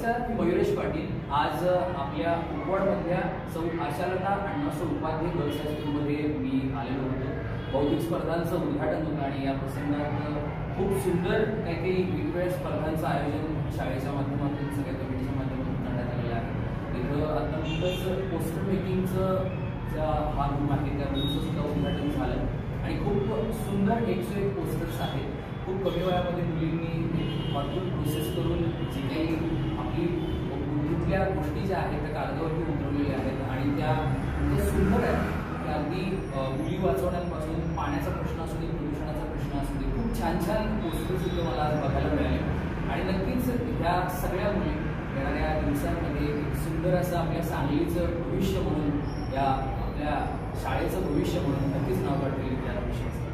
नमस्कार, मी मयुरेश पाटील। आज आपल्या उपवाडमधल्या सौ आशालता अण्णासो उपाध्ये गर्ल्स हायस्कूलमध्ये मी आलेलो होतो। बौद्धिक स्पर्धांचं उद्घाटन होतं आणि या प्रसंगात खूप सुंदर काही वेगवेगळ्या स्पर्धांचं आयोजन शाळेच्या माध्यमातून सगळ्या कमिटीच्या माध्यमातून करण्यात आलेलं आहे। इथं आता नुकतंच पोस्टर मेकिंगचं हा रूम आहे, त्या रूमचं सुद्धा उद्घाटन झालं आणि खूप सुंदर 101 पोस्टर्स आहेत। खूप कमी वयामध्ये मुलींनी भरपूर प्रोसेस करून जी काही आपली बुद्धीतल्या गोष्टी ज्या आहेत त्या कागदावरती उतरवलेल्या आहेत आणि त्या म्हणजे सुंदर आहेत। त्या अगदी मुली वाचवण्यापासून पाण्याचा प्रश्न असू दे, प्रदूषणाचा प्रश्न असू दे, खूप छान छान पोस्टर्स इथे मला आज बघायला मिळाले आणि नक्कीच ह्या सगळ्या मुली येणाऱ्या दिवसांमध्ये एक सुंदर असं आपल्या सांगलीचं भविष्य म्हणून, या आपल्या शाळेचं भविष्य म्हणून नक्कीच नाव काढतील या विषयाचं।